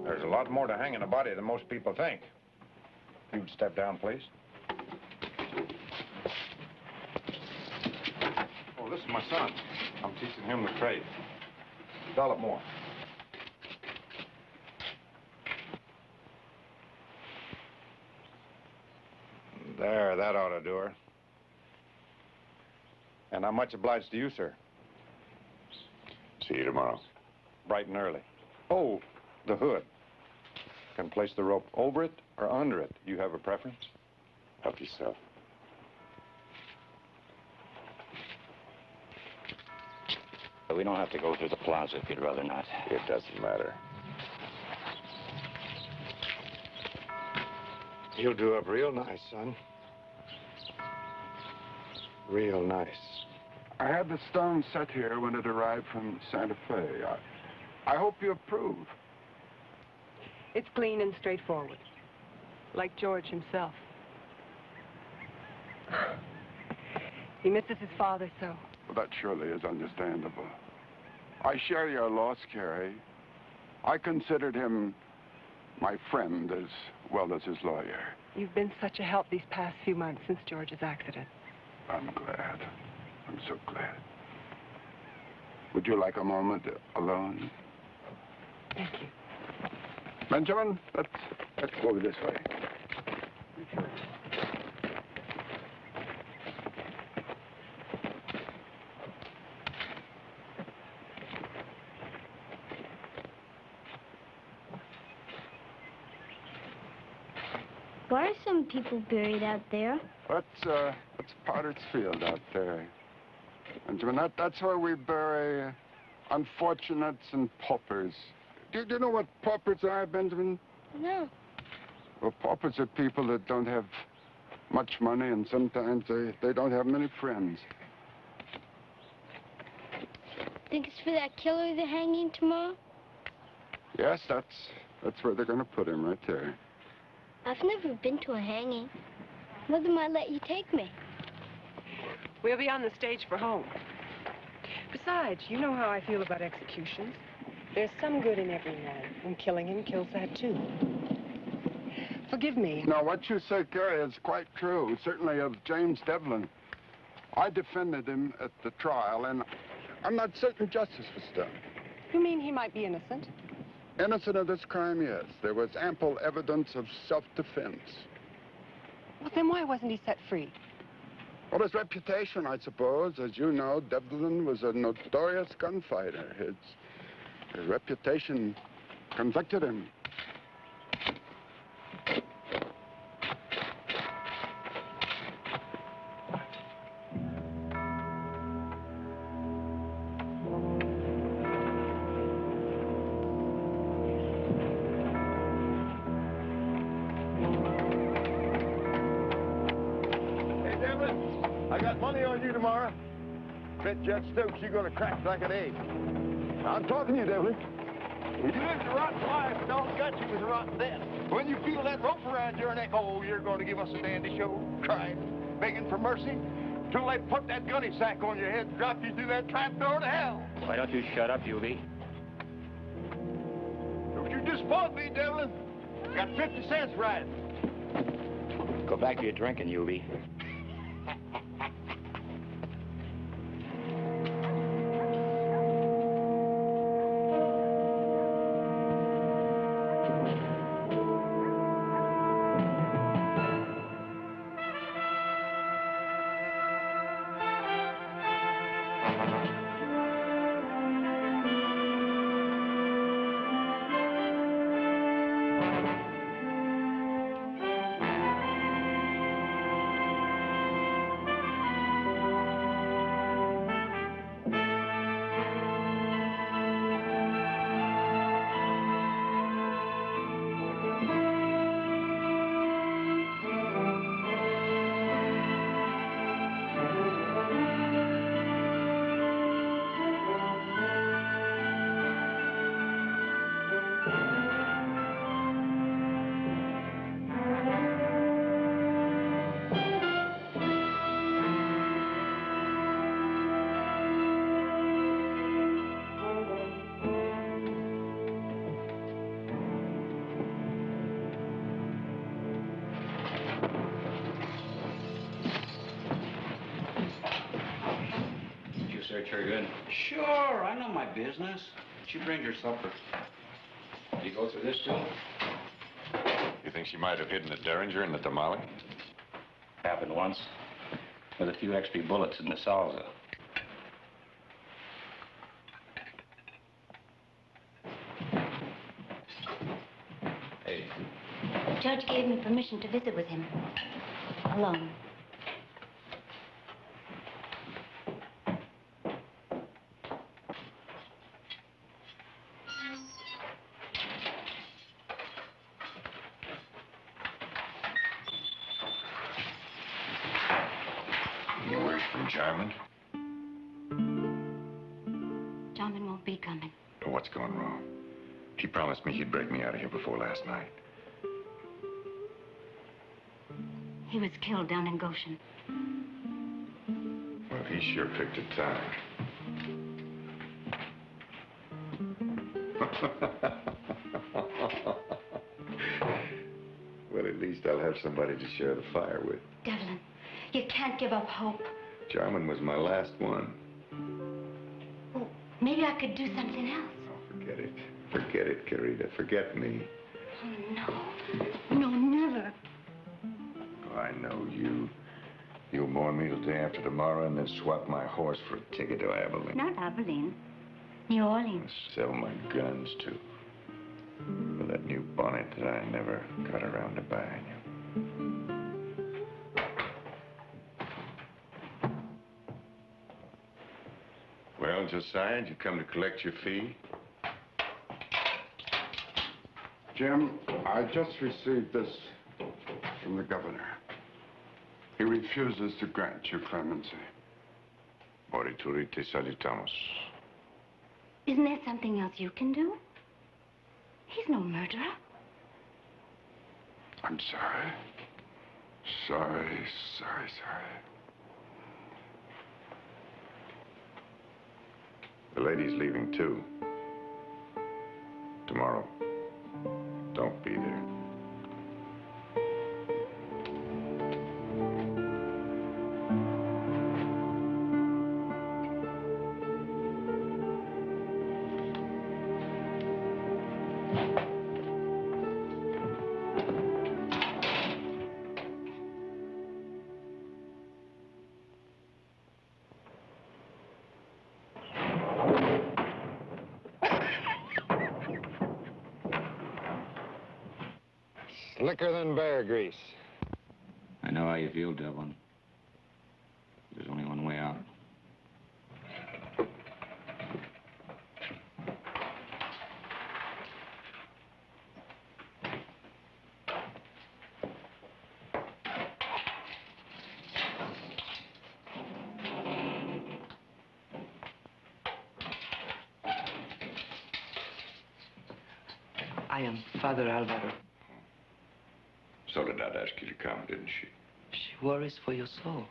There's a lot more to hanging a body than most people think. If you'd step down, please. Oh, this is my son. I'm teaching him the trade. $1 more. There, that ought to do her. And I'm much obliged to you, sir. See you tomorrow. Bright and early. Oh, the hood. Can place the rope over it or under it. Do you have a preference? Help yourself. We don't have to go through the plaza if you'd rather not. It doesn't matter. You'll do up real nice, son. Real nice. I had the stone set here when it arrived from Santa Fe. I hope you approve. It's clean and straightforward, like George himself. He misses his father so. Well, that surely is understandable. I share your loss, Carrie. I considered him my friend as well as his lawyer. You've been such a help these past few months since George's accident. I'm glad. I'm so glad. Would you like a moment alone? Thank you. Benjamin, let's go this way. Why are some people buried out there? That's Potter's Field out there. Benjamin, that's where we bury unfortunates and paupers. Do you know what paupers are, Benjamin? No. Well, paupers are people that don't have much money, and sometimes they don't have many friends. Think it's for that killer they're hanging tomorrow? Yes, that's where they're going to put him, right there. I've never been to a hanging. Mother might let you take me. We'll be on the stage for home. Besides, you know how I feel about executions. There's some good in every man, and killing him kills that too. Forgive me. No, what you say, Carrie, is quite true. Certainly of James Devlin. I defended him at the trial, and I'm not certain justice was done. You mean he might be innocent? Innocent of this crime, yes. There was ample evidence of self-defense. Well, then why wasn't he set free? Well, his reputation, I suppose. As you know, Devlin was a notorious gunfighter. His reputation convicted him. Bet Judge Stokes you're gonna crack like an egg. I'm talking to you, Devlin. You lived a rotten life, and all it got you was a rotten death. When you feel that rope around your neck, oh, you're gonna give us a dandy show, crying, begging for mercy, till they put that gunny sack on your head and drop you through that trap door to hell. Why don't you shut up, Yuby? Don't you disappoint me, Devlin. Got 50 cents right. Go back to your drinking, Yuby. get your gun? Sure, I know my business. She brings her supper. Did you go through this, too? You think she might have hidden the Derringer in the tamale? Happened once. With a few extra bullets in the salsa. Hey. Judge gave me permission to visit with him. Alone. Any word from Jarman? Jarman won't be coming. Oh, what's gone wrong? He promised me he'd break me out of here before last night. He was killed down in Goshen. Well, he sure picked a time. Well, at least I'll have somebody to share the fire with. Devlin, you can't give up hope. Jarman was my last one. Oh, maybe I could do something else. Oh, forget it. Forget it, Carita. Forget me. Oh, no. No, never. Oh, I know you. You'll mourn me till day after tomorrow and then swap my horse for a ticket to Abilene. Not Abilene. New Orleans. Sell my guns, too. For that new bonnet that I never got around to buying you. Well, Josiah, did you come to collect your fee? Jim, I just received this from the governor. He refuses to grant you clemency. Morituri te salutamos. Isn't there something else you can do? He's no murderer. I'm sorry. Sorry. The lady's leaving, too. Tomorrow. Don't be there. Slicker than bear grease. I know how you feel, Devlin. There's only one way out. I am Father Alvaro. Soledad asked you to come, didn't she? She worries for your soul.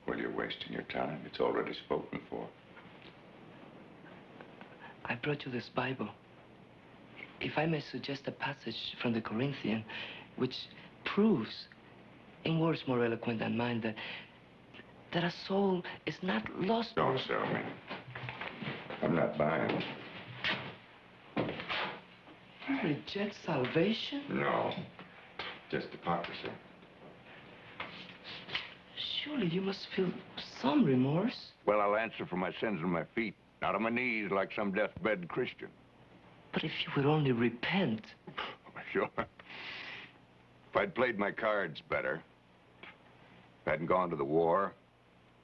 Well, you're wasting your time. It's already spoken for. I brought you this Bible. If I may suggest a passage from the Corinthian, which proves, in words more eloquent than mine, that a soul is not lost. Don't sell me. I'm not buying. You reject salvation? No. Just hypocrisy. Surely you must feel some remorse. Well, I'll answer for my sins on my feet, not on my knees like some deathbed Christian. But if you would only repent. Sure. If I'd played my cards better, if I hadn't gone to the war,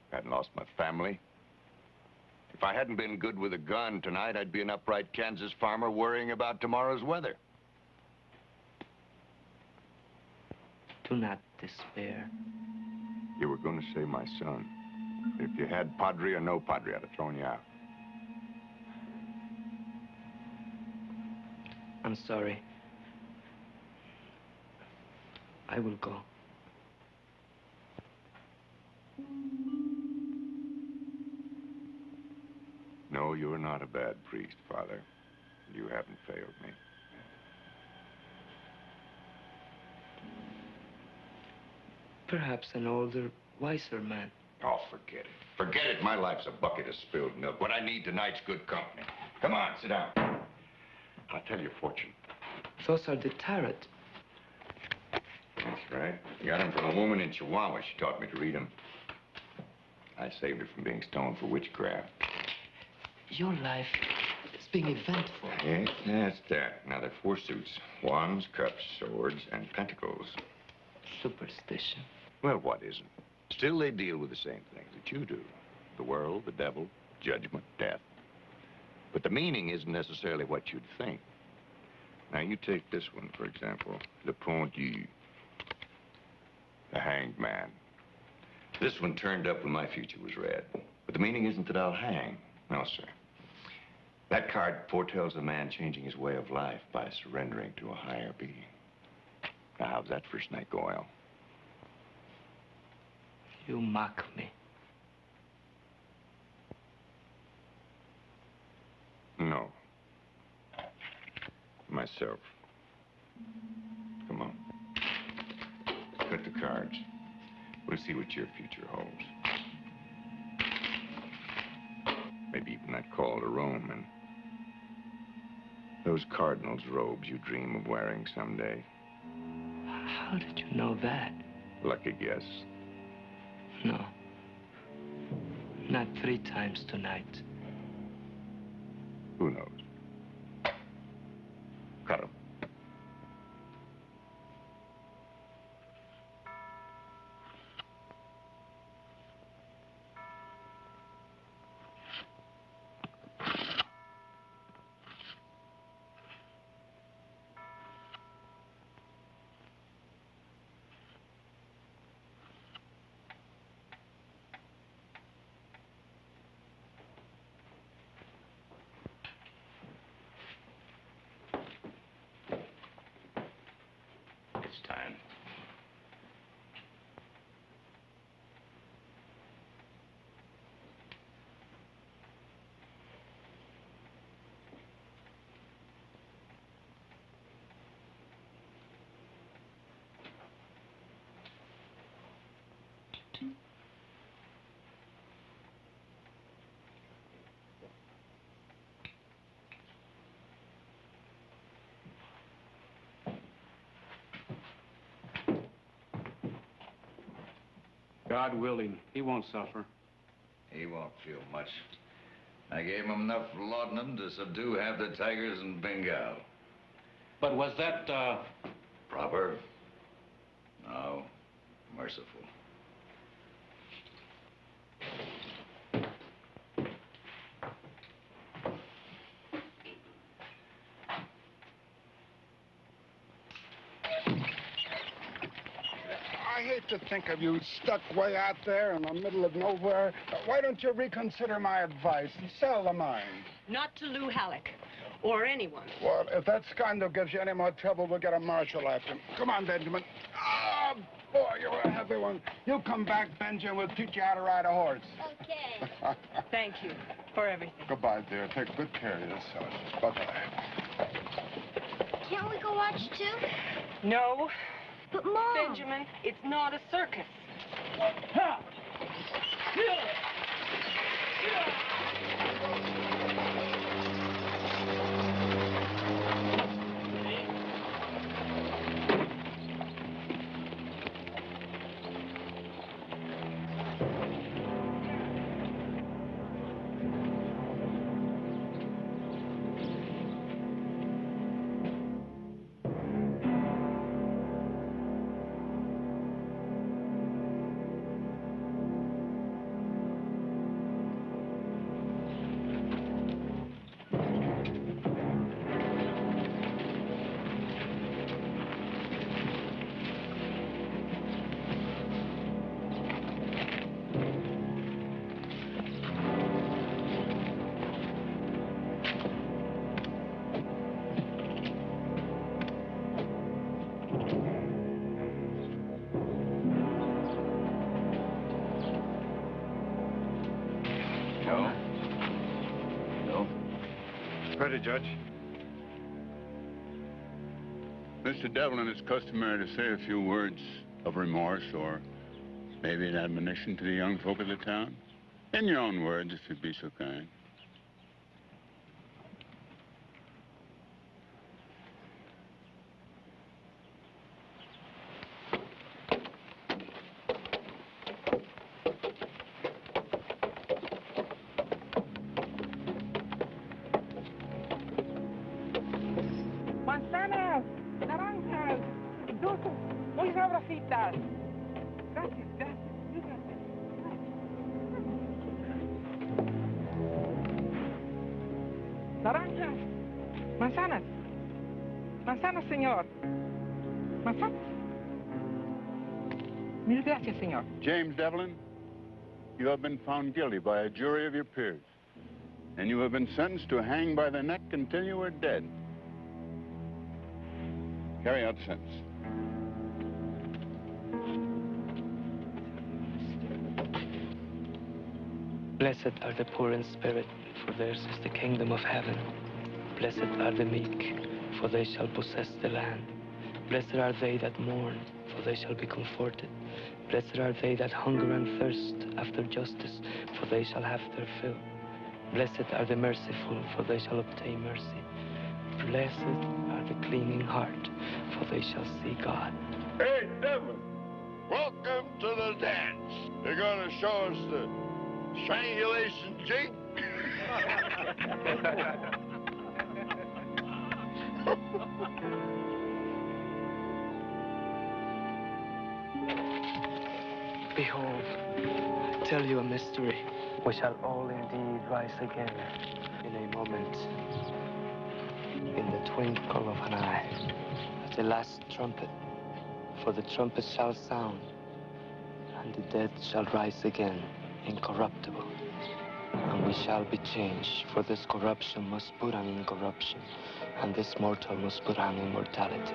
if I hadn't lost my family, if I hadn't been good with a gun tonight, I'd be an upright Kansas farmer worrying about tomorrow's weather. Do not despair. You were going to say my son. If you had Padre or no Padre, I'd have thrown you out. I'm sorry. I will go. No, you're not a bad priest, Father. You haven't failed me. Perhaps an older, wiser man. Oh, forget it. Forget it. My life's a bucket of spilled milk. What I need tonight's good company. Come on, sit down. I'll tell you a fortune. Those are the tarot. That's right. Got him from a woman in Chihuahua. She taught me to read them. I saved her from being stoned for witchcraft. Your life is being eventful. Yes, that's that. Now, there are 4 suits. Wands, cups, swords, and pentacles. Superstition. Well, what isn't? Still, they deal with the same things that you do. The world, the devil, judgment, death. But the meaning isn't necessarily what you'd think. Now, you take this one, for example. Le Pendu. The hanged man. This one turned up when my future was red. But the meaning isn't that I'll hang. No, sir. That card foretells a man changing his way of life by surrendering to a higher being. Now, how's that first night go, Al? You mock me. No. Myself. Come on. Cut the cards. We'll see what your future holds. Maybe even that call to Rome and those cardinal's robes you dream of wearing someday. How did you know that? Lucky guess. No. Not 3 times tonight. Who knows? Cut 'em. It's time. God willing, he won't suffer. He won't feel much. I gave him enough laudanum to subdue half the tigers in Bengal. But was that, Proper? No. Merciful. I hate to think of you stuck way out there in the middle of nowhere. Why don't you reconsider my advice and sell the mine? Not to Lou Halleck. Or anyone. Well, if that scandal gives you any more trouble, we'll get a marshal after him. Come on, Benjamin. Oh, boy, you're a heavy one. You come back, Benjamin, we'll teach you how to ride a horse. Okay. Thank you for everything. Goodbye, dear. Take good care of yourself. Bye-bye. Can't we go watch too? No. But Mom. Benjamin, it's not a circus. Ready, Judge. Mr. Devlin, it's customary to say a few words of remorse or Maybe an admonition to the young folk of the town? In your own words, if you'd be so kind. Manzanas, naranjas, dulces, muy sabrositas. Gracias, gracias, fíjate. Naranjas, manzanas, manzanas, señor. Manzanas. Mil gracias, señor. James Devlin, you have been found guilty by a jury of your peers, and you have been sentenced to hang by the neck until you are dead. Carry out the sentence. Blessed are the poor in spirit, for theirs is the kingdom of heaven. Blessed are the meek, for they shall possess the land. Blessed are they that mourn, for they shall be comforted. Blessed are they that hunger and thirst after justice, for they shall have their fill. Blessed are the merciful, for they shall obtain mercy. Blessed are the clean in heart, for they shall see God. Hey, Devlin, welcome to the dance. You're gonna show us the strangulation jig? Behold, I tell you a mystery. We shall all indeed rise again in a moment, in the twinkle of an eye, at the last trumpet. For the trumpet shall sound, and the dead shall rise again, incorruptible. And we shall be changed, for this corruption must put on incorruption, and this mortal must put on immortality.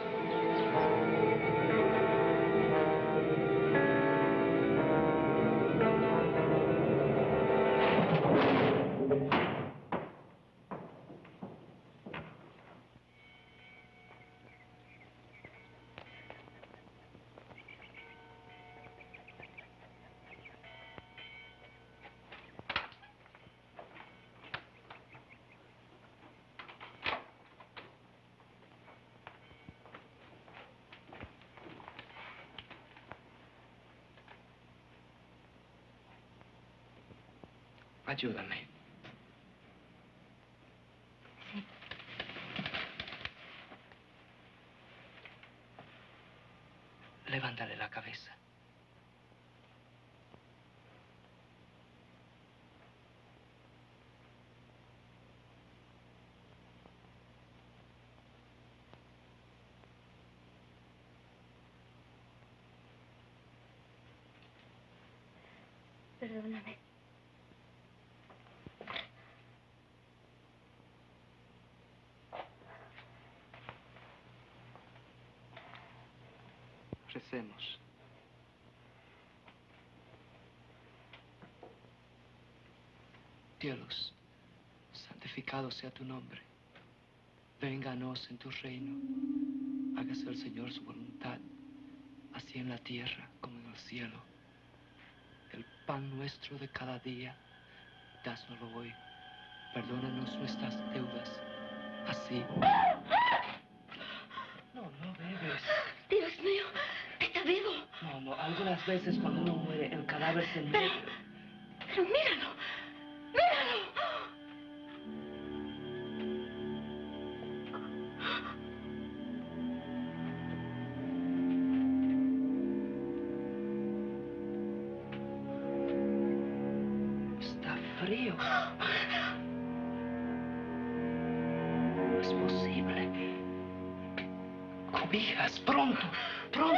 Ayúdame. Levántale la cabeza. Perdóname. Recemos. Cielos, santificado sea tu nombre. Vénganos en tu reino. Hágase el Señor su voluntad, así en la tierra como en el cielo. El pan nuestro de cada día, dásnoslo hoy. Perdónanos nuestras deudas, así. No, no bebes. Dios mío, está vivo. No, algunas veces cuando uno muere, el cadáver se muere. Pero míralo, míralo. Está frío. No es posible. Cobijas, pronto, pronto.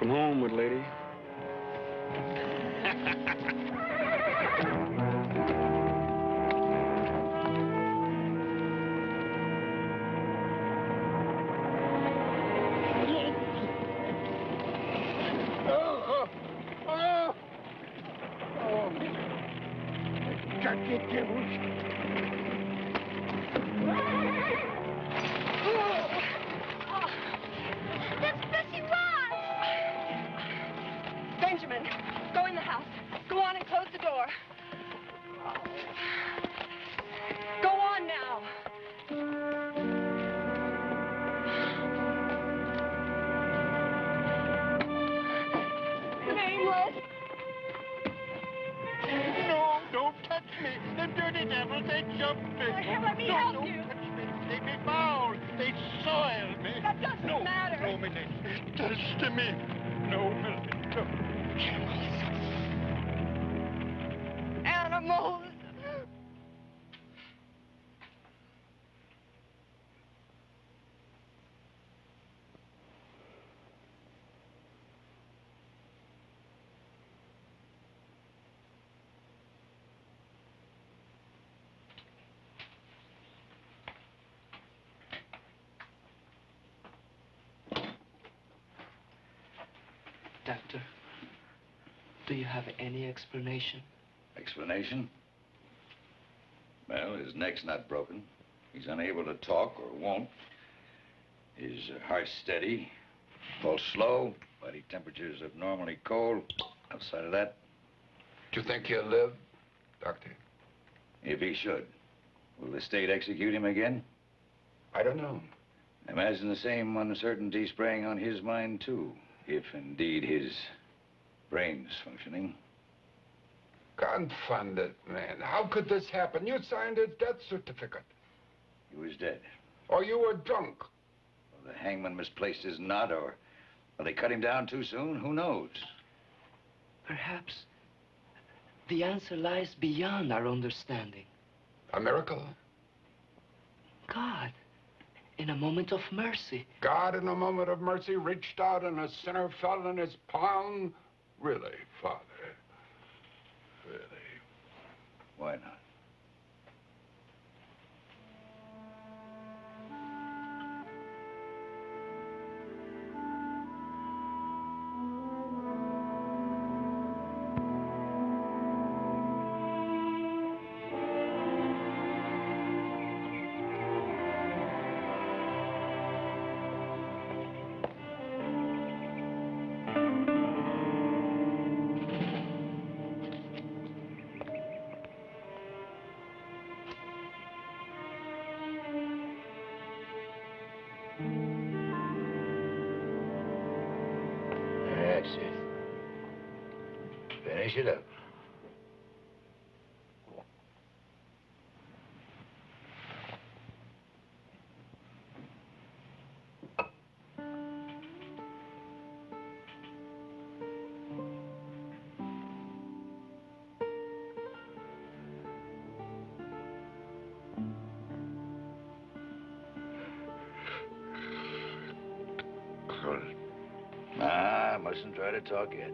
Welcome home, good lady. Benjamin, go in the house. Go on and close the door. Go on now. Nameless. No, don't touch me. Them dirty devils, they jumped me. Let me help you. Don't touch me. They be foul. They soiled me. That doesn't matter. No, Millie. Touch to me. No, Millie. No. Animals. Doctor, do you have any explanation? Explanation? Well, his neck's not broken. He's unable to talk or won't. His heart's steady. Pulse slow. Body temperature's abnormally cold. Outside of that... Do you think he'll live, Doctor? If he should. Will the state execute him again? I don't know. Imagine the same uncertainty spraying on his mind, too. If indeed his brain's functioning. Confound it, man. How could this happen? You signed his death certificate. He was dead. Or you were drunk. Well, the hangman misplaced his knot, or they cut him down too soon. Who knows? Perhaps the answer lies beyond our understanding. A miracle? God, in a moment of mercy. God, in a moment of mercy, reached out and a sinner fell in his palm? Really, Father? Really? Why not? That's it. Finish it up. Nah, I mustn't try to talk yet.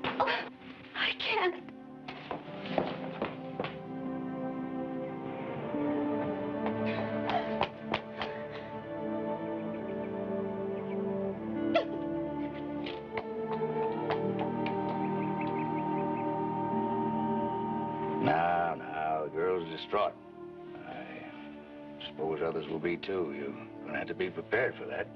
I can't. Now, the girl's distraught. I suppose others will be, too. You're gonna have to be prepared for that.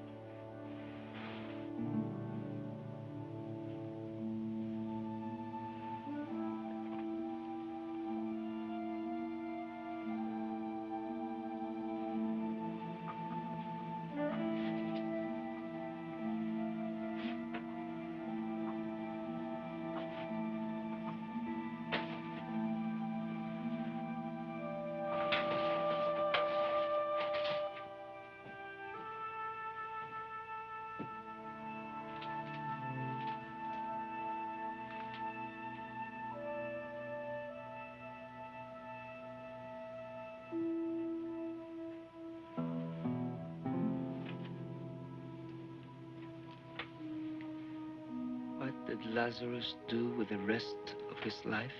did Lazarus do with the rest of his life?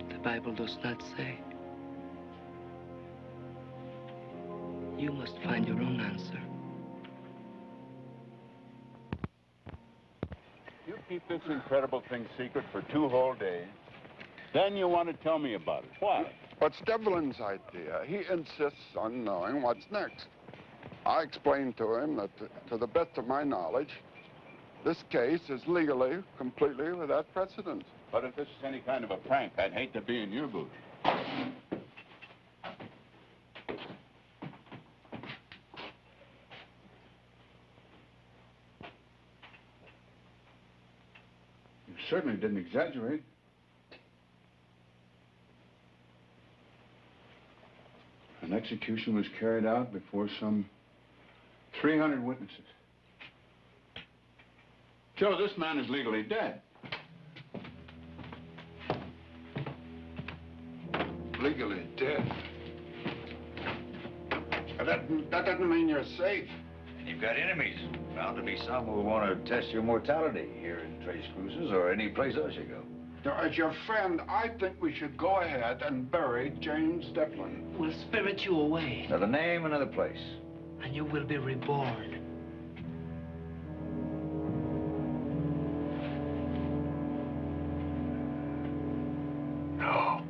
The Bible does not say. You must find your own answer. You keep this incredible thing secret for 2 whole days. Then you want to tell me about it. Why? What's Devlin's idea? He insists on knowing what's next. I explained to him that, to the best of my knowledge, this case is legally, completely without precedent. But if this is any kind of a prank, I'd hate to be in your booth. You certainly didn't exaggerate. An execution was carried out before some 300 witnesses. Joe, this man is legally dead. Legally dead? That doesn't mean you're safe. And you've got enemies. Bound to be some who want to test your mortality here in Tres Cruces or any place else you go. Now, as your friend, I think we should go ahead and bury James Devlin. We'll spirit you away. Another name, another place. And you will be reborn. No.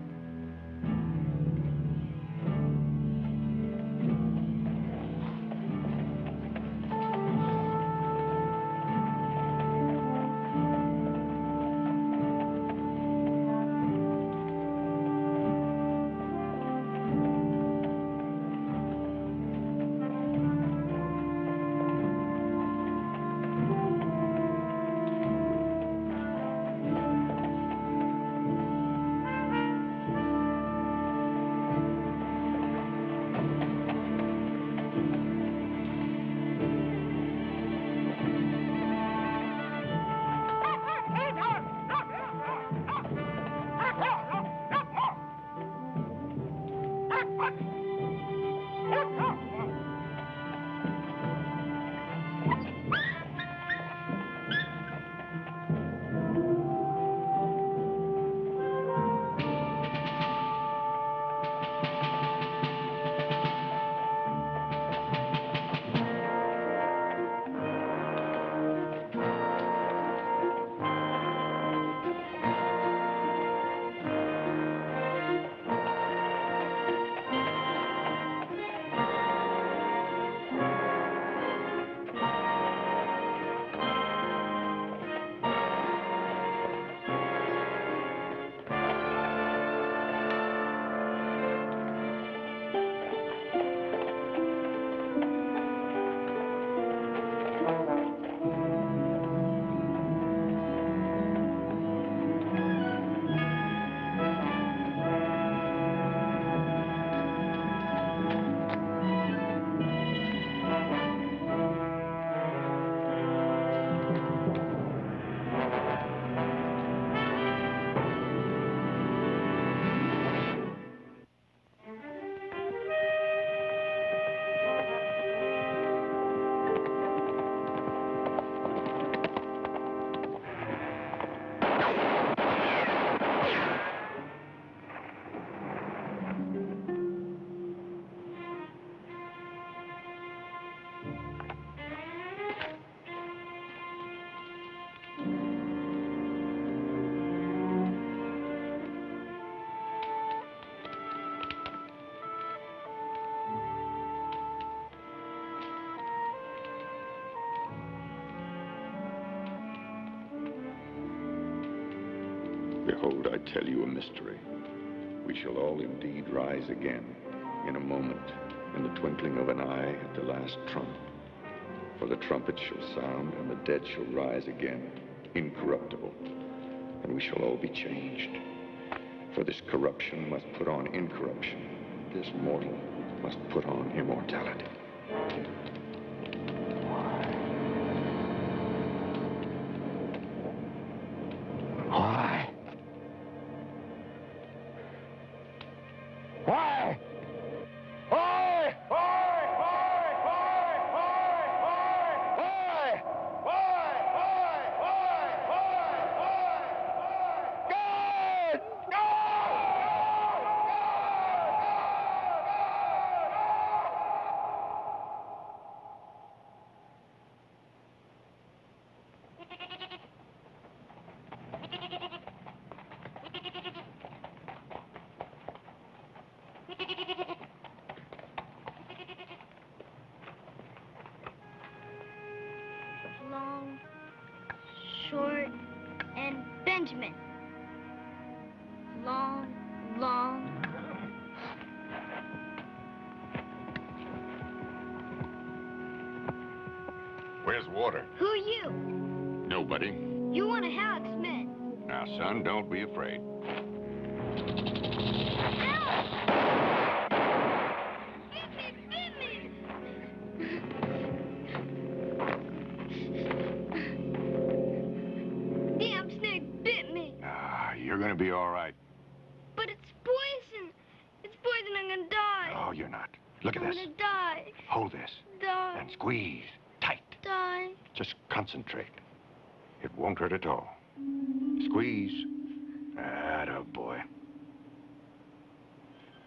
Behold, I tell you a mystery. We shall all indeed rise again in a moment, in the twinkling of an eye at the last trump. For the trumpet shall sound, and the dead shall rise again, incorruptible, and we shall all be changed. For this corruption must put on incorruption. This mortal must put on immortality. Why? Why? Why? Why? Benjamin. Long, long. Where's water? Who are you? Nobody. You one of Halleck's men. Now, son, don't be afraid. Damn snake bit me. Ah, you're gonna be all right. But it's poison. It's poison. I'm gonna die. Oh, you're not. Look at I'm this. gonna die. Hold this. Die. And squeeze. Tight. Die. Just concentrate. It won't hurt at all. Squeeze. Atta boy.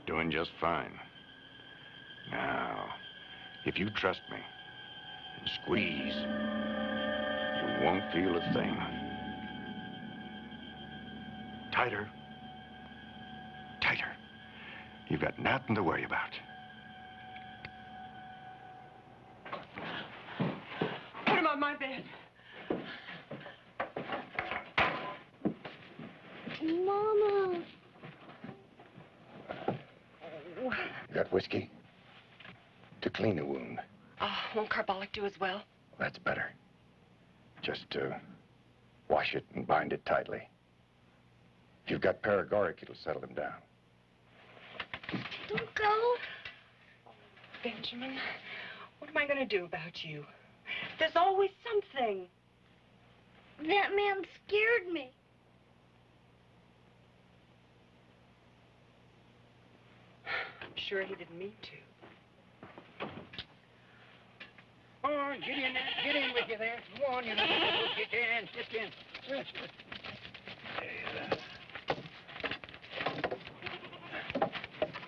Doing just fine. Now, if you trust me and squeeze, you won't feel a thing. Tighter. Tighter. You've got nothing to worry about. Put him on my bed. Mama. You got whiskey? To clean the wound. Won't carbolic do as well? That's better. Just wash it and bind it tightly. If you've got paregoric, it'll settle him down. Don't go. Benjamin, what am I going to do about you? There's always something. That man scared me. I'm sure he didn't mean to. Oh, get in there. Get in with you there. Go on, you little people. Get in. Get in.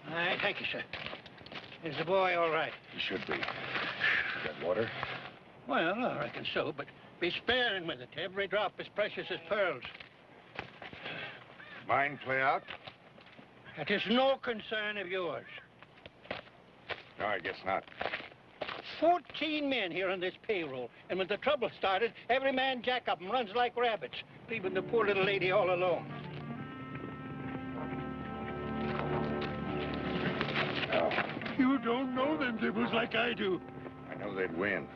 All right, thank you, sir. Is the boy all right? He should be. You got water? Well, I reckon so, but be sparing with it. Every drop is precious as pearls. Mind play out? It is no concern of yours. No, I guess not. 14 men here on this payroll, and when the trouble started, every man jack up and runs like rabbits, leaving the poor little lady all alone. No. You don't know them devils like I do. I know they'd win.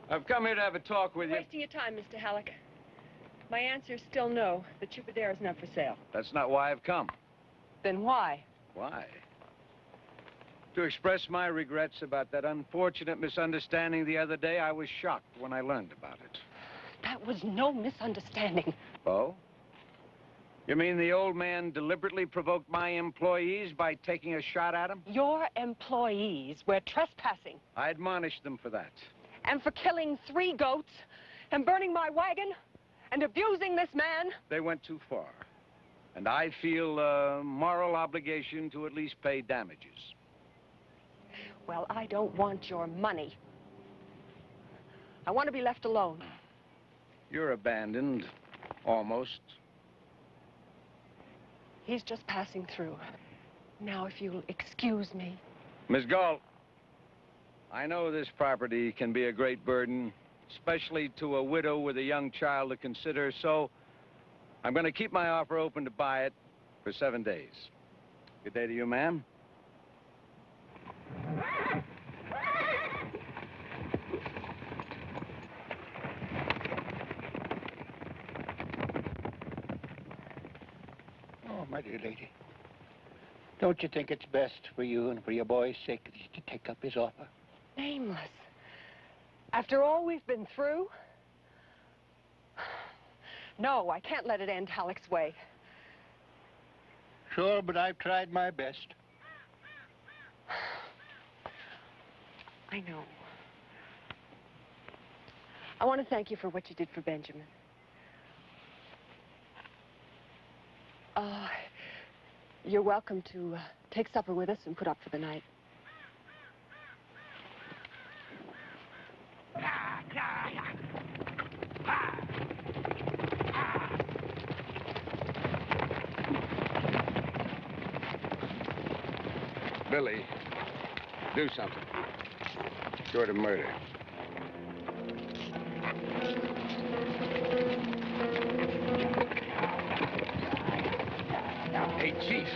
I've come here to have a talk with you. Wasting your time, Mr. Halleck. My answer is still no. The Troubadour is not for sale. That's not why I've come. Then why? Why? To express my regrets about that unfortunate misunderstanding the other day. I was shocked when I learned about it. That was no misunderstanding. Oh? You mean the old man deliberately provoked my employees by taking a shot at them? Your employees were trespassing. I admonished them for that. And for killing 3 goats, and burning my wagon, and abusing this man. They went too far. And I feel a moral obligation to at least pay damages. Well, I don't want your money. I want to be left alone. You're abandoned, almost. He's just passing through. Now, if you'll excuse me. Miss Galt, I know this property can be a great burden, especially to a widow with a young child to consider, so I'm going to keep my offer open to buy it for 7 days. Good day to you, ma'am. Oh, my dear lady. Don't you think it's best for you and for your boy's sake to take up his offer? Nameless. After all we've been through? No, I can't let it end Halleck's way. Sure, but I've tried my best. I know. I want to thank you for what you did for Benjamin. You're welcome to take supper with us and put up for the night. Billy, do something. Short of murder. Hey, Chief.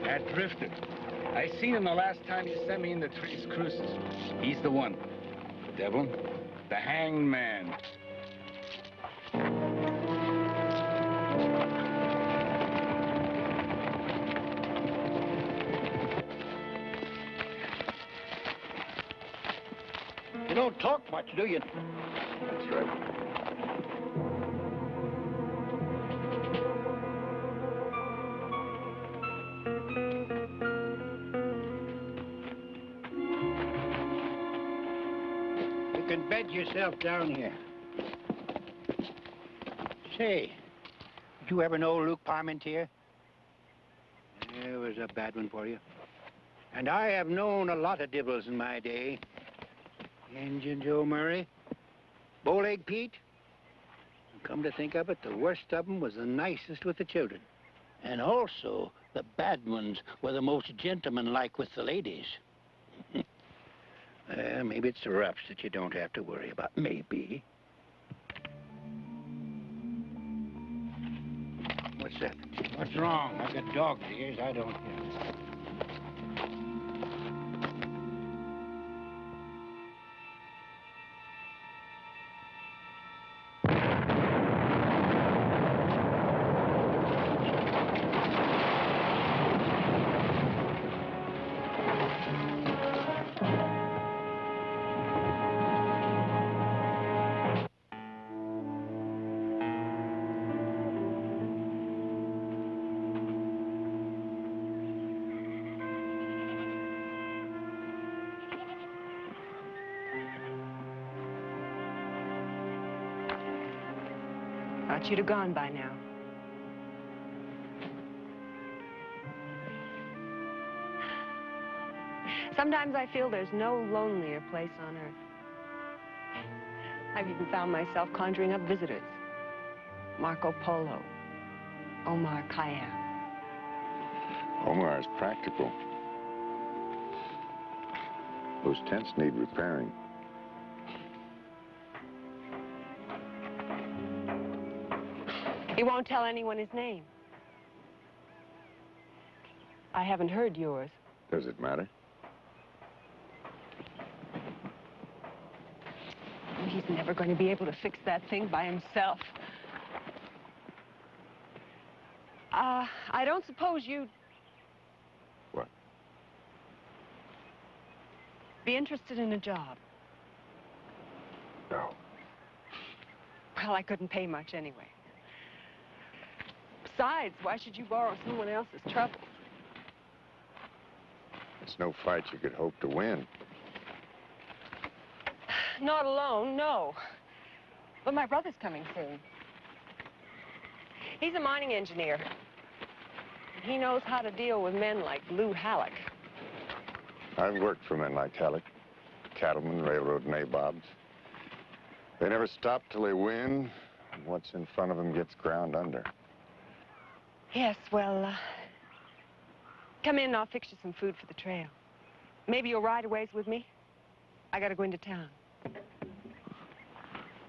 That drifter. I seen him the last time you sent me in the Tres Cruces. He's the one. Devlin, the hanged man. You don't talk much, do you? That's right. You can bed yourself down here. Say, did you ever know Luke Parmentier? It was a bad one for you. And I have known a lot of dibbles in my day. Injun Joe Murray, Bowleg Pete. Come to think of it, the worst of them was the nicest with the children. And also, the bad ones were the most gentlemanlike with the ladies. Maybe it's the roughs that you don't have to worry about. Maybe. What's that? What's wrong? I've got dog's ears. I don't hear. Thought you'd have gone by now. Sometimes I feel there's no lonelier place on earth. I've even found myself conjuring up visitors. Marco Polo, Omar Khayyam. Omar's practical. Those tents need repairing. He won't tell anyone his name. I haven't heard yours. Does it matter? He's never going to be able to fix that thing by himself. I don't suppose you'd... What? Be interested in a job. No. Well, I couldn't pay much anyway. Besides, why should you borrow someone else's trouble? It's no fight you could hope to win. Not alone, no. But my brother's coming soon. He's a mining engineer. He knows how to deal with men like Lou Halleck. I've worked for men like Halleck. Cattlemen, railroad nabobs. They never stop till they win, and what's in front of them gets ground under. Yes, well, come in and I'll fix you some food for the trail. Maybe you'll ride a ways with me? I gotta go into town.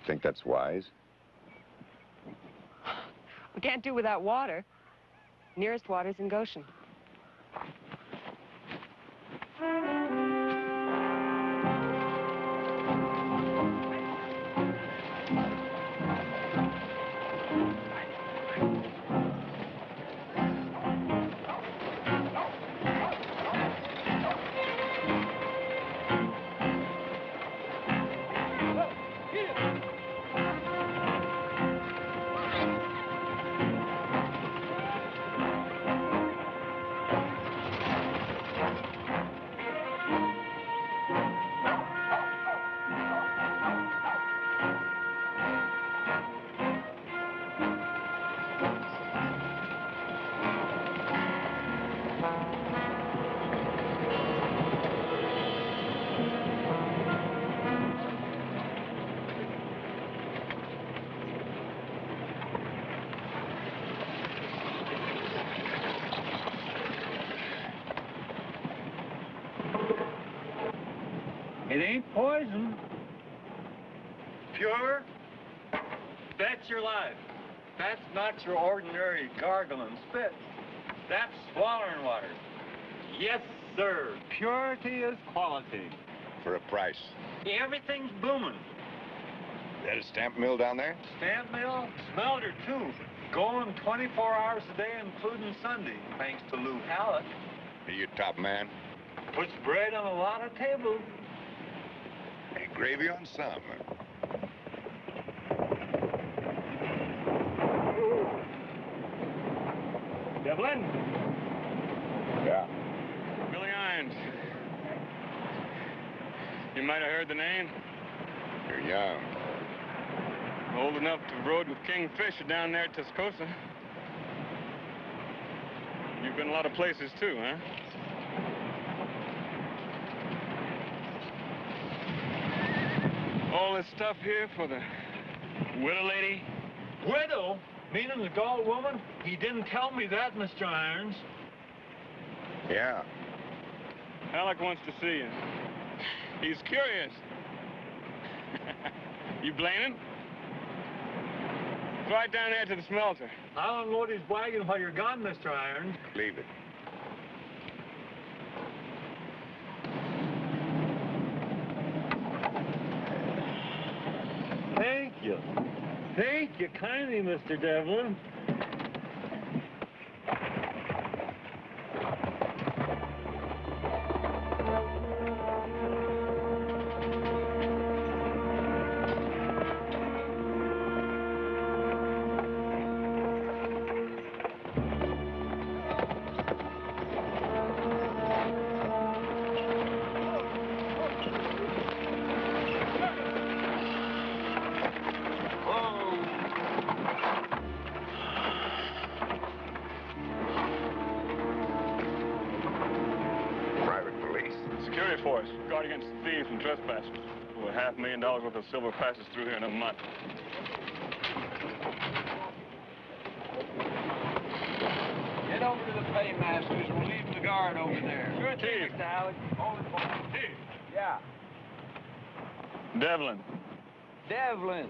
Think that's wise? We can't do without water. Nearest water's in Goshen. It ain't poison. Pure. That's your life. That's not your ordinary gargling spit. That's swallowing water. Yes, sir. Purity is quality. For a price. Everything's booming. That a stamp mill down there? Stamp mill, smelter too. Going 24 hours a day, including Sunday, thanks to Lou Hallett. Are you top man? Puts bread on a lot of tables. And gravy on some. Devlin? Yeah. Billy Irons. You might have heard the name. You're young. Old enough to have rode with King Fisher down there at Tascosa. You've been a lot of places too, huh? All this stuff here for the widow lady? Widow? Meaning the Galt woman? He didn't tell me that, Mr. Irons. Yeah. Alec wants to see you. He's curious. You blame him? Right down there to the smelter. I'll unload his wagon while you're gone, Mr. Irons. Leave it. Thank you. Thank you kindly, Mr. Devlin. Forrest, guard against thieves and trespassers. Over $500,000 worth of silver passes through here in a month. Get over to the paymasters. We'll leave the guard over there. Sure thing, Mr. Alec. Hold it for me. Chief. Yeah. Devlin. Devlin.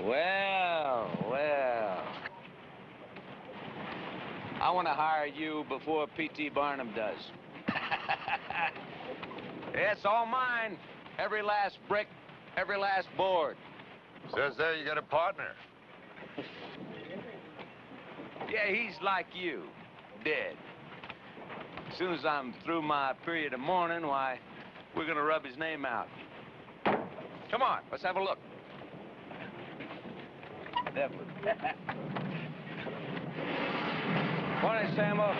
Well. I want to hire you before P.T. Barnum does. It's all mine. Every last brick, every last board. Says there you got a partner. Yeah, he's like you, dead. As soon as I'm through my period of mourning, why, we're gonna rub his name out. Come on, let's have a look. Devlin. Morning, Sammo.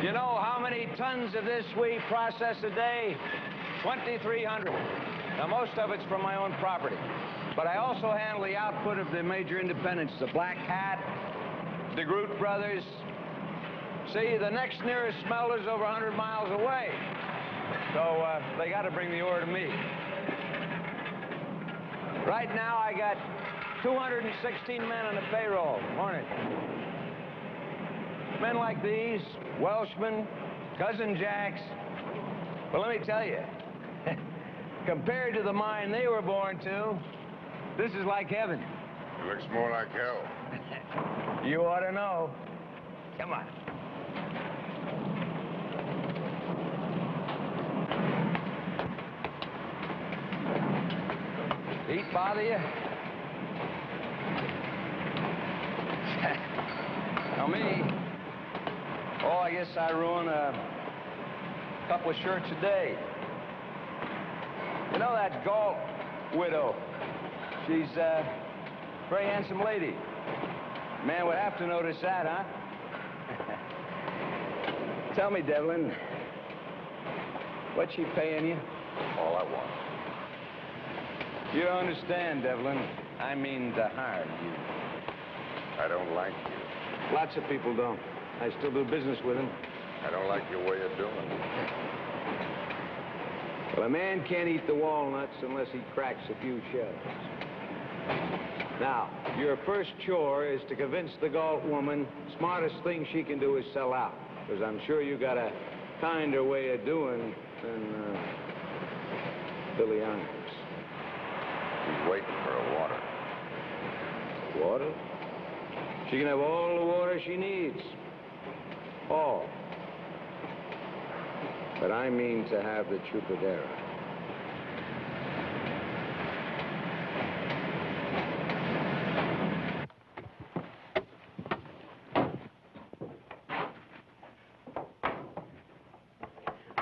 You know how many tons of this we process a day? 2,300. Now, most of it's from my own property. But I also handle the output of the major independents, the Black Hat, the Groot Brothers. See, the next nearest smelter's over 100 miles away. So, they got to bring the ore to me. Right now, I got 216 men on the payroll. Morning. Men like these, Welshmen, Cousin Jacks, well, let me tell you, compared to the mine they were born to, this is like heaven. It looks more like hell. You ought to know. Come on. Heat bother you? Now me, oh, I guess I ruin a couple of shirts a day. You know that Galt widow? She's a very handsome lady. Man would have to notice that, huh? Tell me, Devlin, what's she paying you? All I want. You don't understand, Devlin. I mean to hire you. I don't like you. Lots of people don't. I still do business with them. I don't like your way of doing it. Well, a man can't eat the walnuts unless he cracks a few shells. Now, your first chore is to convince the Galt woman smartest thing she can do is sell out. Because I'm sure you got a kinder way of doing than Billy Irons. He's waiting for a water. Water? She can have all the water she needs. All. But I mean to have the Chupadera.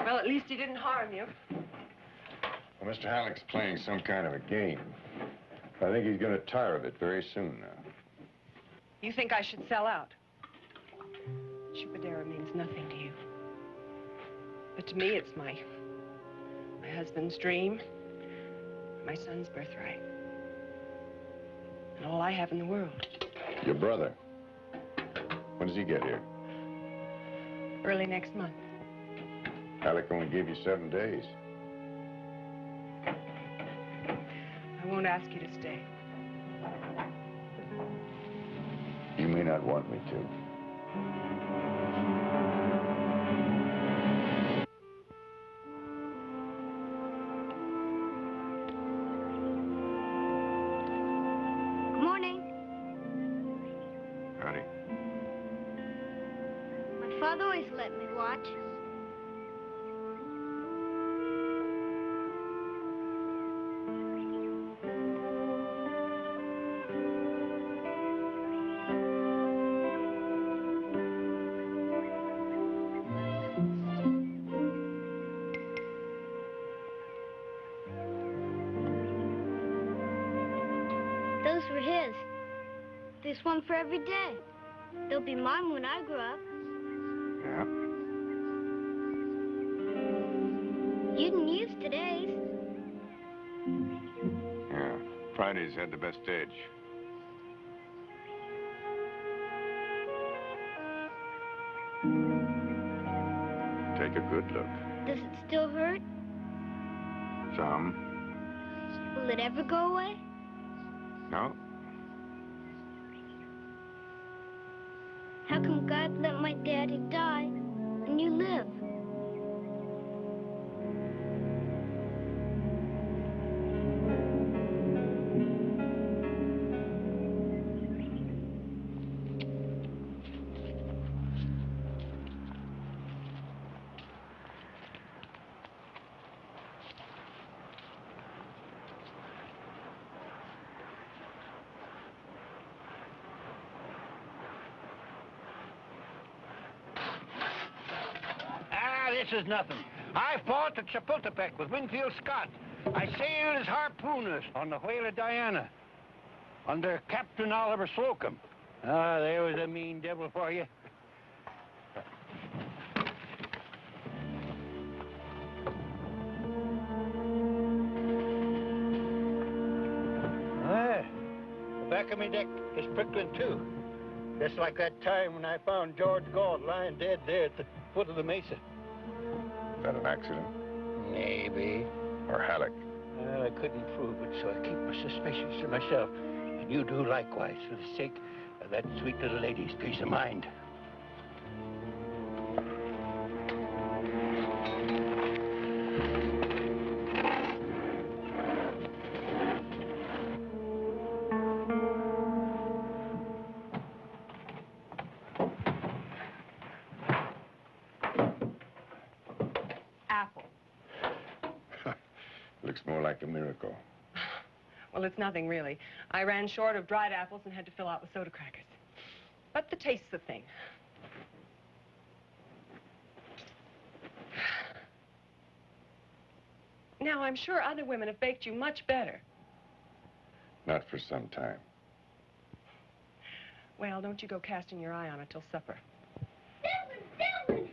Well, at least he didn't harm you. Well, Mr. Halleck's playing some kind of a game. I think he's going to tire of it very soon now. You think I should sell out? Chupadera means nothing to you. But to me, it's my husband's dream, my son's birthright, and all I have in the world. Your brother. When does he get here? Early next month. Halleck only gave you 7 days. I won't ask you to stay. You may not want me to. Good morning. Howdy. My father always let me watch. Those were his. There's one for every day. They'll be mine when I grow up. Yeah? You didn't use today's. Yeah. Friday's had the best edge. Take a good look. Does it still hurt? Some. Will it ever go away? No. How come God let my daddy die and you live? This is nothing. I fought at Chapultepec with Winfield Scott. I sailed as harpooners on the whaler Diana under Captain Oliver Slocum. Ah, there was a mean devil for you. Ah, the back of my deck is prickling too. Just like that time when I found George Galt lying dead there at the foot of the mesa. Is that an accident? Maybe. Or Halleck? Well, I couldn't prove it, so I keep my suspicions to myself. And you do likewise, for the sake of that sweet little lady's peace of mind. Apple. Looks more like a miracle. Well, it's nothing, really. I ran short of dried apples and had to fill out with soda crackers. But the taste's the thing. Now, I'm sure other women have baked you much better. Not for some time. Well, don't you go casting your eye on it till supper. Devlin!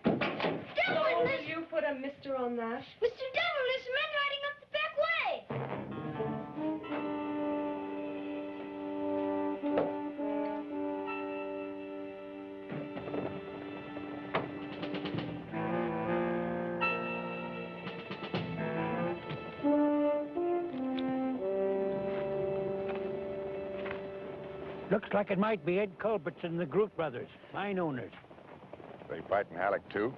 Oh, will you put a mister on that? Mr. Devlin, there's men riding up the back way! Looks like it might be Ed Culbertson and the Groot brothers, mine owners. They fighting Halleck, too?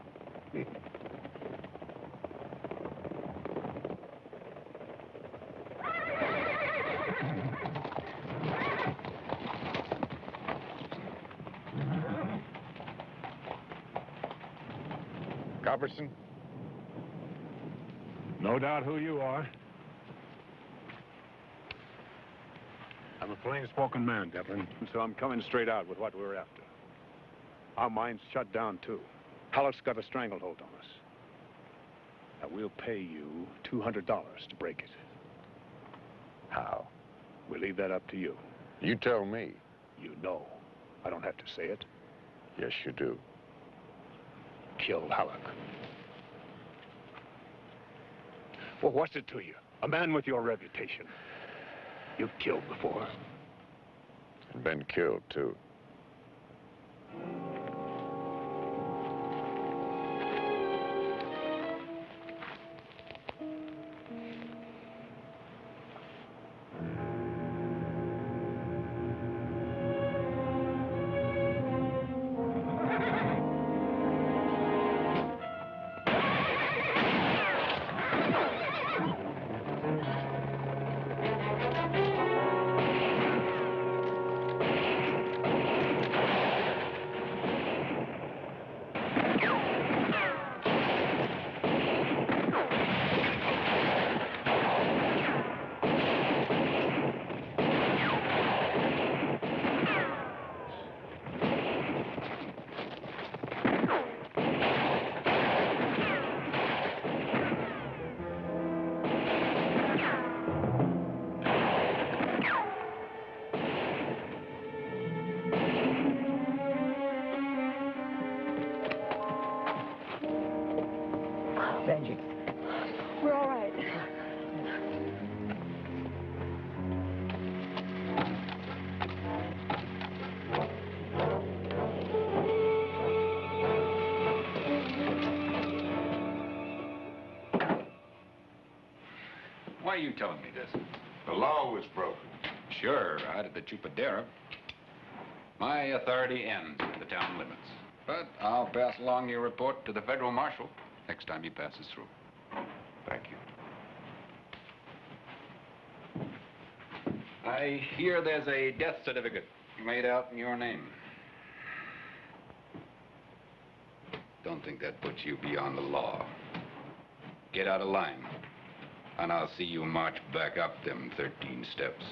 Robertson? No doubt who you are. I'm a plain-spoken man, Devlin, so I'm coming straight out with what we're after. Our mine's shut down, too. Halleck's got a stranglehold on us. Now, we'll pay you $200 to break it. How? We'll leave that up to you. You tell me. You know. I don't have to say it. Yes, you do. Kill Halleck. Well, what's it to you? A man with your reputation. You've killed before. And been killed, too. Benji. We're all right. Why are you telling me this? The law was broken. Sure, out at the Chupadera. My authority ends at the town limits. But I'll pass along your report to the federal marshal next time he passes through. Thank you. I hear there's a death certificate made out in your name. Don't think that puts you beyond the law. Get out of line, and I'll see you march back up them 13 steps.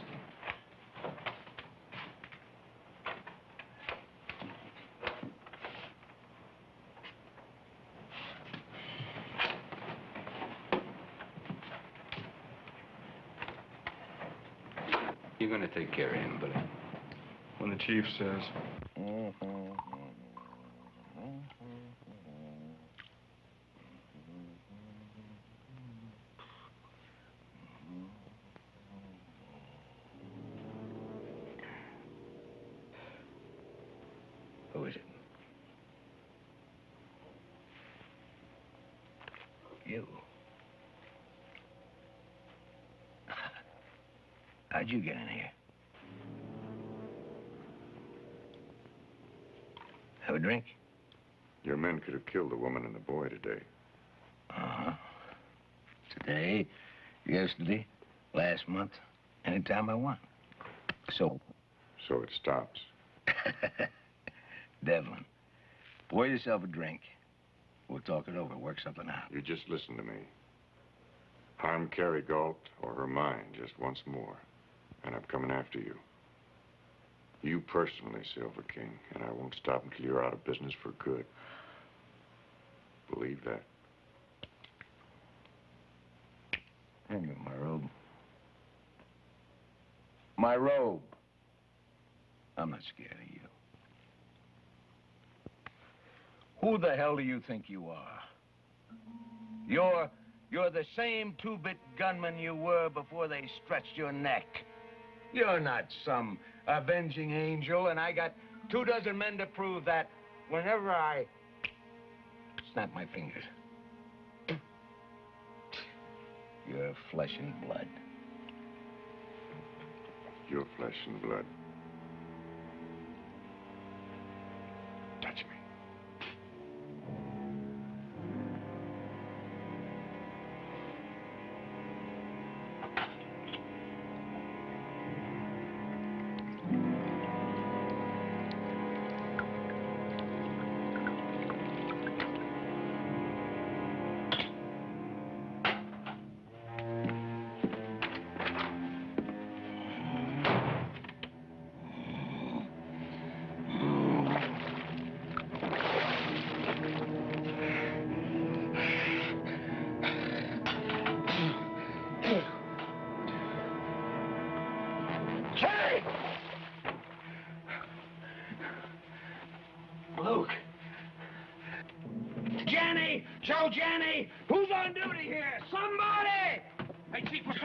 You're gonna take care of him, Billy. When the chief says. Who is it? You. How'd you get in here? Have a drink? Your men could have killed the woman and the boy today. Uh-huh. Today, yesterday, last month, anytime I want. So it stops. Devlin, pour yourself a drink. We'll talk it over, work something out. You just listen to me. Harm Carrie Galt or her mind just once more, and I'm coming after you. You personally, Silver King, and I won't stop until you're out of business for good. Believe that. Hang on, my robe. My robe. I'm not scared of you. Who the hell do you think you are? You're the same two-bit gunman you were before they stretched your neck. You're not some avenging angel, and I got 24 men to prove that whenever I snap my fingers. You're flesh and blood. Your flesh and blood. Touch me.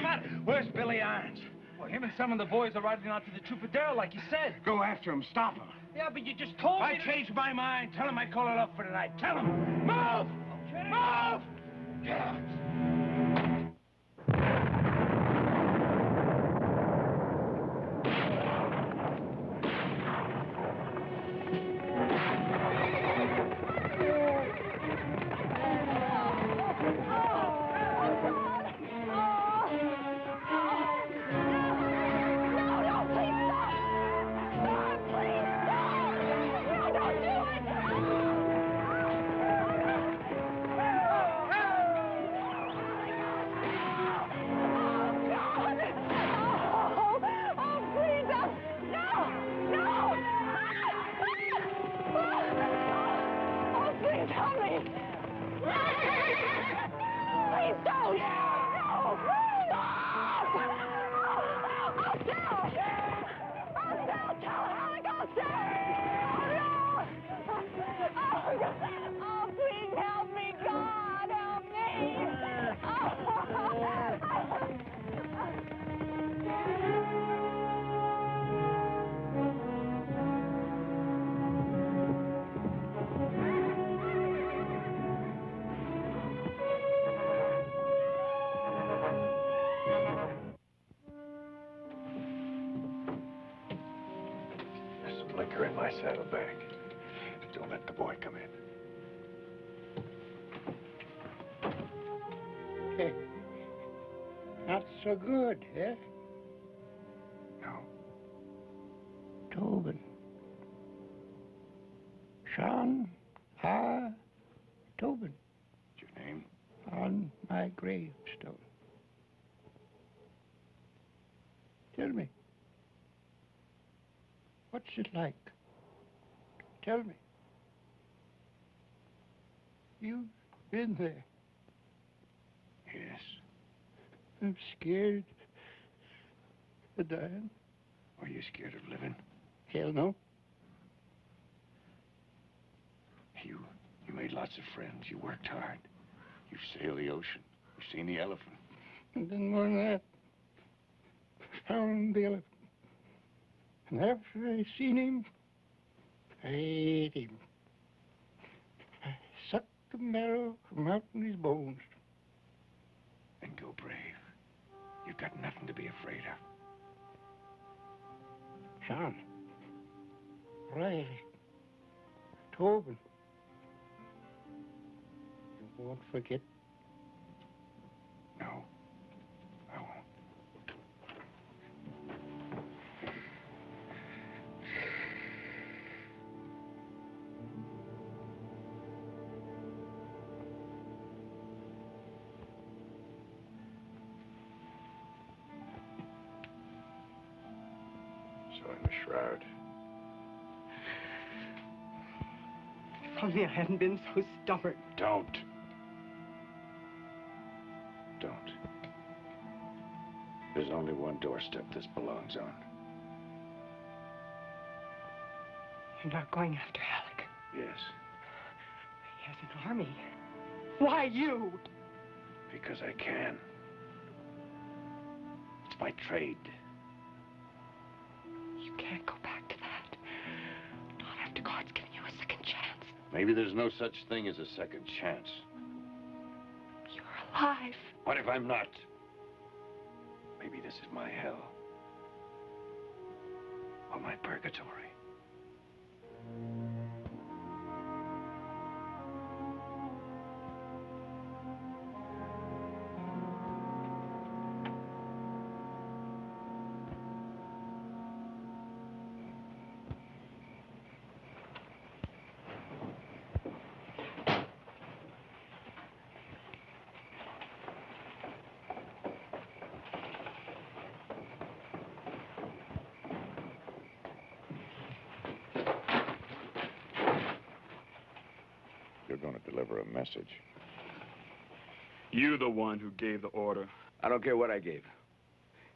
matter? Where's Billy Irons? Well, him and some of the boys are riding out to the Troubadour, like you said. Go after him. Stop him. Yeah, but you just told me I changed my mind. Tell him I call it up for tonight. Tell him. Move! Okay. Move! Yeah. There's some liquor in my saddlebag. Don't let the boy come in. Hey, not so good, eh? No. Tobin. Sean R. Tobin. What's your name? On my gravestone. Tell me. What's it like? Tell me. You've been there. Yes. I'm scared of dying. Are you scared of living? Hell no. You made lots of friends. You worked hard. You've sailed the ocean. You've seen the elephant. And then more than that, found the elephant. And after I seen him, I ate him. I sucked the marrow from out in his bones. Then go brave. You've got nothing to be afraid of. Sean. Riley. Tobin. You won't forget. No, I won't. So in the shroud. If only I hadn't been so stubborn. Don't. There's only one doorstep this belongs on. You're not going after Alec. Yes, He has an army. Why you? because I can. It's my trade. You can't go back to that. Not after God's given you a second chance. Maybe there's no such thing as a second chance. You're alive. What if I'm not? Maybe this is my hell. Or my purgatory. You're going to deliver a message. You the one who gave the order. I don't care what I gave.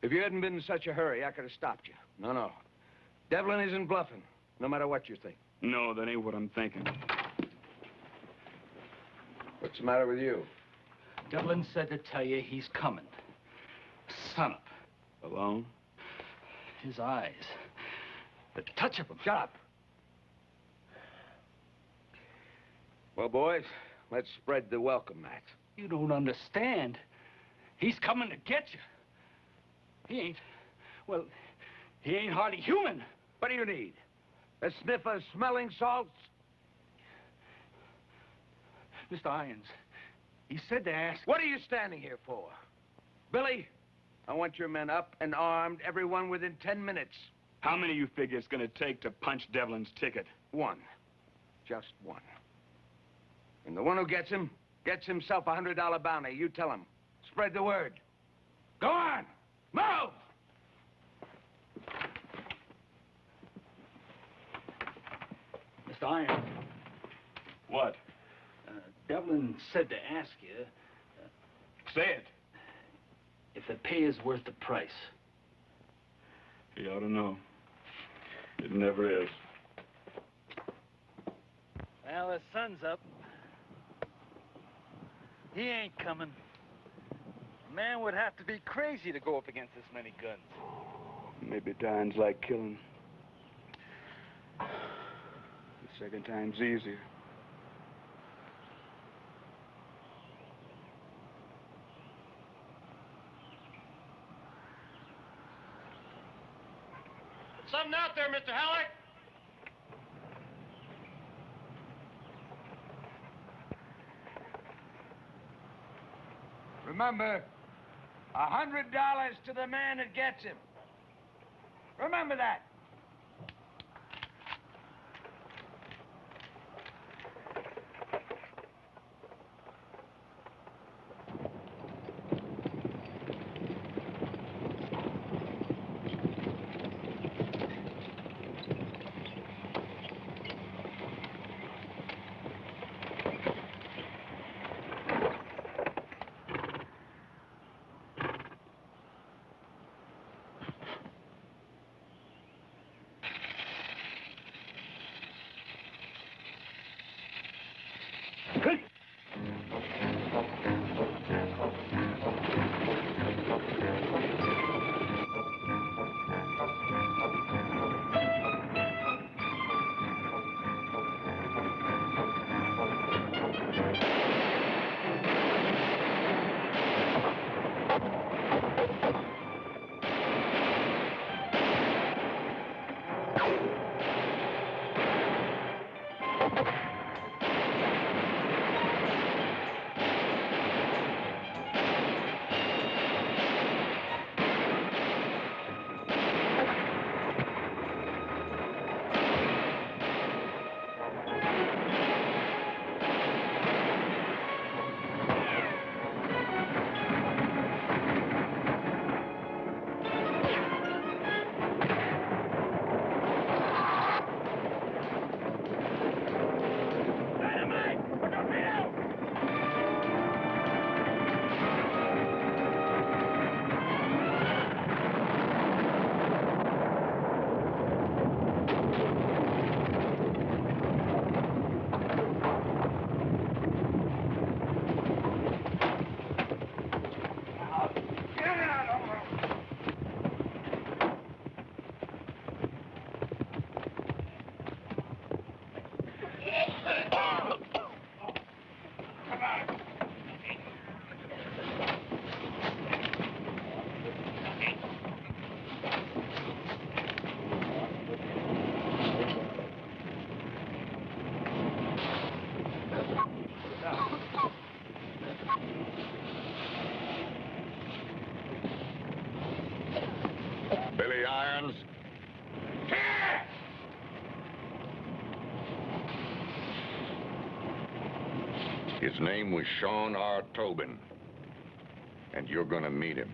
If you hadn't been in such a hurry, I could have stopped you. No. Devlin isn't bluffing, no matter what you think. No, that ain't what I'm thinking. What's the matter with you? Devlin said to tell you he's coming. sunup. Alone? His eyes. The touch of them. Shut up. Well, boys, let's spread the welcome mat. You don't understand. He's coming to get you. He ain't hardly human. What do you need? A sniff of smelling salts? Mr. Irons, he said to ask... What are you standing here for? Billy, I want your men up and armed, everyone within 10 minutes. How many you figure it's gonna take to punch Devlin's ticket? One. Just one. And the one who gets him gets himself a $100 bounty. You tell him. Spread the word. Go on! Move! Mr. Irons. What? Devlin said to ask you... Say it. If the pay is worth the price. He ought to know. It never is. Well, the sun's up. He ain't coming. A man would have to be crazy to go up against this many guns. Maybe dying's like killing. The second time's easier. Something out there, Mr. Halleck. Remember, $100 to the man that gets him. Remember that. Billy Irons. His name was Sean R. Tobin, and you're gonna meet him.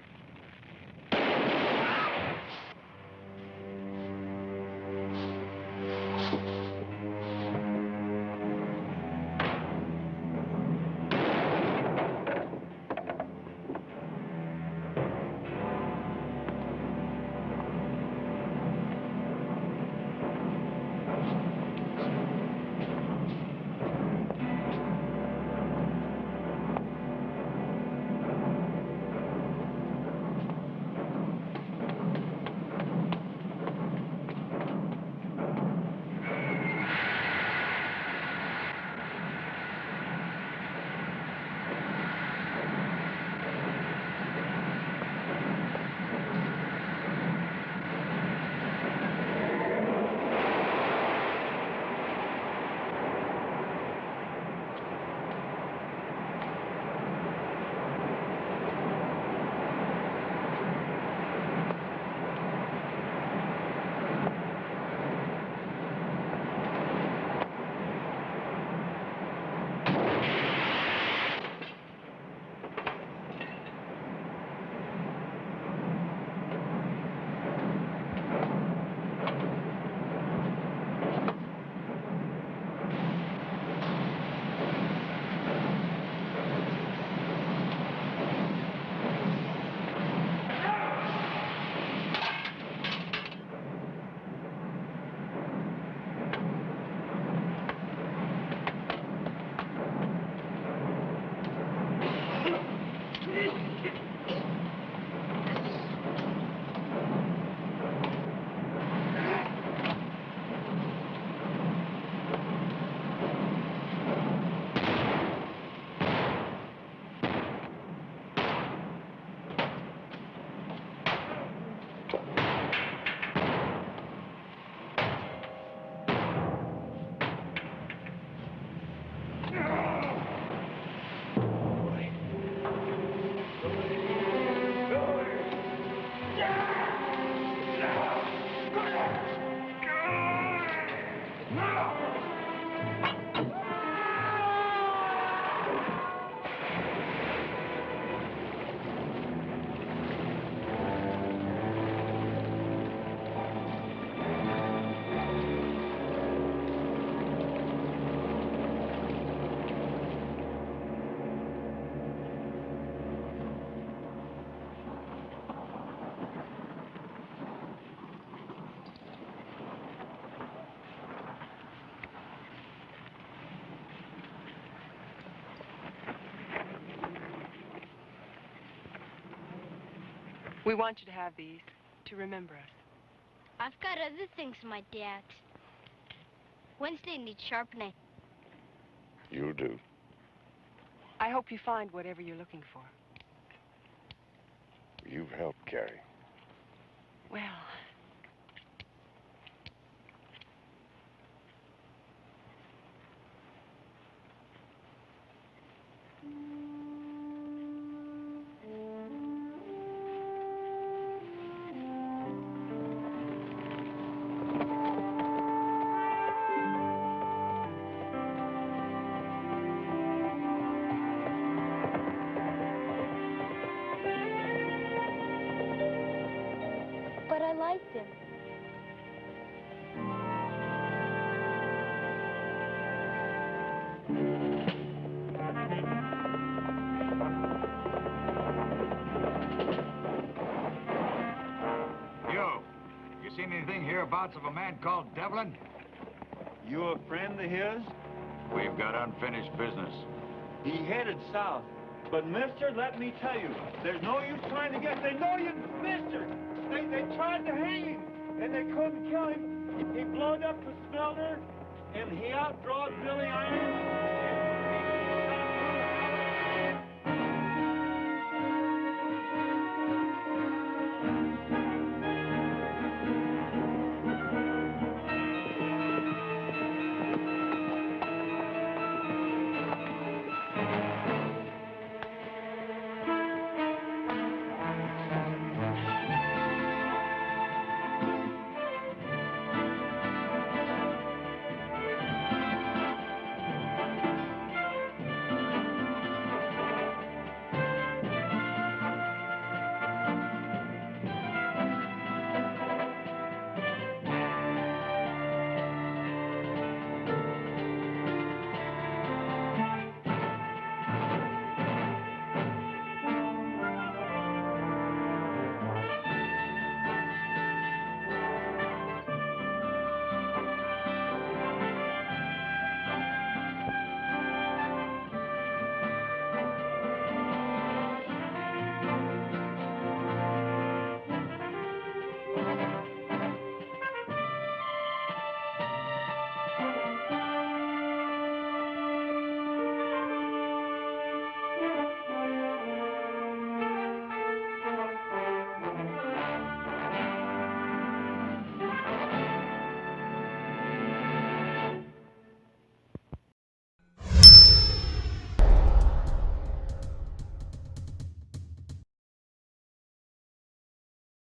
We want you to have these to remember us. I've got other things in my day. Wednesday needs sharpening. You'll do. I hope you find whatever you're looking for. You've helped, Carrie. Well... But I liked him. You seen anything hereabouts of a man called Devlin? You a friend of his? We've got unfinished business. He headed south. But, mister, let me tell you, there's no use trying to get... They know you, mister! They tried to hang him, and they couldn't kill him. He blowed up the smelter, and he outdrawed Billy Iron, and